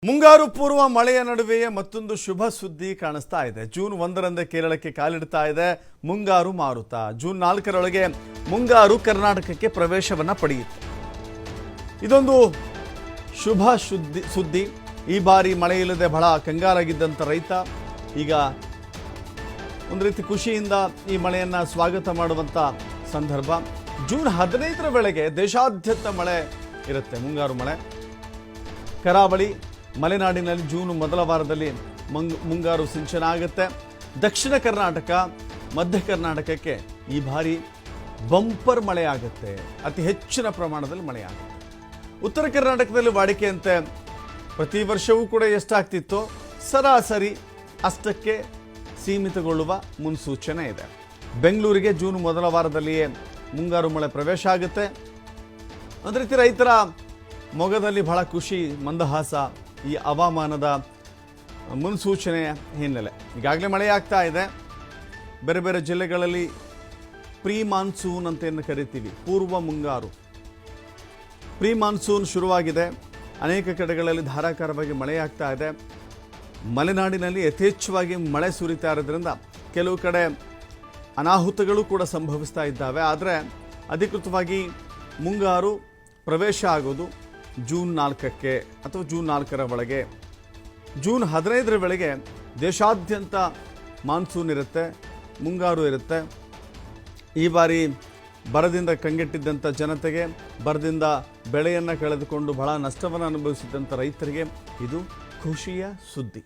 ಮುಂಗಾರು ಪೂರ್ವ ಮಳೆಯ ನಡುವೆಯೇ ಮತ್ತೊಂದು ಶುಭ ಸುದ್ದಿ ಕಾಣಿಸ್ತಾ ಇದೆ. ಜೂನ್ 1ರಂದೇ ಕೇರಳಕ್ಕೆ ಕಾಲಿಡ್ತಾ ಇದೆ ಮುಂಗಾರು ಮಾರುತ. ಜೂನ್ 4ರೊಳಗೆ ಮುಂಗಾರು ಕರ್ನಾಟಕಕ್ಕೆ ಪ್ರವೇಶವನ್ನ ಪಡೆಯುತ್ತೆ. ಇದೊಂದು ಶುಭ ಸುದ್ದಿ. ಈ ಬಾರಿ ಮಳೆ ಇಲ್ಲದೆ ಬಹಳ ಕಂಗಾಲಾಗಿದ್ದಂಥ ರೈತ ಈಗ ಒಂದು ರೀತಿ ಖುಷಿಯಿಂದ ಈ ಮಳೆಯನ್ನ ಸ್ವಾಗತ ಮಾಡುವಂತ ಸಂದರ್ಭ. ಜೂನ್ 15ರ ವೇಳೆಗೆ ದೇಶಾದ್ಯಂತ ಮಳೆ ಇರುತ್ತೆ, ಮುಂಗಾರು ಮಳೆ. ಕರಾವಳಿ ಮಲೆನಾಡಿನಲ್ಲಿ ಜೂನ್ ಮೊದಲ ವಾರದಲ್ಲಿ ಮುಂಗಾರು ಸಿಂಚನ ಆಗುತ್ತೆ. ದಕ್ಷಿಣ ಕರ್ನಾಟಕ, ಮಧ್ಯ ಕರ್ನಾಟಕಕ್ಕೆ ಈ ಬಾರಿ ಬಂಪರ್ ಮಳೆ ಆಗುತ್ತೆ, ಅತಿ ಹೆಚ್ಚಿನ ಪ್ರಮಾಣದಲ್ಲಿ ಮಳೆ ಆಗುತ್ತೆ. ಉತ್ತರ ಕರ್ನಾಟಕದಲ್ಲಿ ವಾಡಿಕೆಯಂತೆ ಪ್ರತಿ ವರ್ಷವೂ ಕೂಡ ಎಷ್ಟಾಗ್ತಿತ್ತು ಸರಾಸರಿ ಅಷ್ಟಕ್ಕೆ ಸೀಮಿತಗೊಳ್ಳುವ ಮುನ್ಸೂಚನೆ ಇದೆ. ಬೆಂಗಳೂರಿಗೆ ಜೂನ್ ಮೊದಲ ವಾರದಲ್ಲಿಯೇ ಮುಂಗಾರು ಮಳೆ ಪ್ರವೇಶ ಆಗುತ್ತೆ. ಒಂದು ರೀತಿ ರೈತರ ಮೊಗದಲ್ಲಿ ಬಹಳ ಖುಷಿ, ಮಂದಹಾಸ ಈ ಹವಾಮಾನದ ಮುನ್ಸೂಚನೆಯ ಹಿನ್ನೆಲೆ. ಈಗಾಗಲೇ ಮಳೆ ಆಗ್ತಾ ಇದೆ. ಬೇರೆ ಬೇರೆ ಜಿಲ್ಲೆಗಳಲ್ಲಿ ಪ್ರೀ ಮಾನ್ಸೂನ್ ಅಂತ ಏನು ಕರಿತೀವಿ, ಪೂರ್ವ ಮುಂಗಾರು, ಪ್ರೀ ಮಾನ್ಸೂನ್ ಶುರುವಾಗಿದೆ. ಅನೇಕ ಕಡೆಗಳಲ್ಲಿ ಧಾರಾಕಾರವಾಗಿ ಮಳೆ ಆಗ್ತಾ ಇದೆ. ಮಲೆನಾಡಿನಲ್ಲಿ ಯಥೇಚ್ಛವಾಗಿ ಮಳೆ ಸುರಿತಾ ಇರೋದ್ರಿಂದ ಕೆಲವು ಕಡೆ ಅನಾಹುತಗಳು ಕೂಡ ಸಂಭವಿಸ್ತಾ ಇದ್ದಾವೆ. ಆದರೆ ಅಧಿಕೃತವಾಗಿ ಮುಂಗಾರು ಪ್ರವೇಶ ಆಗೋದು ಜೂನ್ 4ಕ್ಕೆ ಅಥವಾ ಜೂನ್ 4ರ ಒಳಗೆ. ಜೂನ್ 15ರ ವೇಳೆಗೆ ದೇಶಾದ್ಯಂತ ಮಾನ್ಸೂನ್ ಇರುತ್ತೆ, ಮುಂಗಾರು ಇರುತ್ತೆ. ಈ ಬಾರಿ ಬರದಿಂದ ಕಂಗೆಟ್ಟಿದ್ದಂಥ ಜನತೆಗೆ, ಬರದಿಂದ ಬೆಳೆಯನ್ನು ಕಳೆದುಕೊಂಡು ಬಹಳ ನಷ್ಟವನ್ನು ಅನುಭವಿಸಿದ್ದಂಥ ರೈತರಿಗೆ ಇದು ಖುಷಿಯ ಸುದ್ದಿ.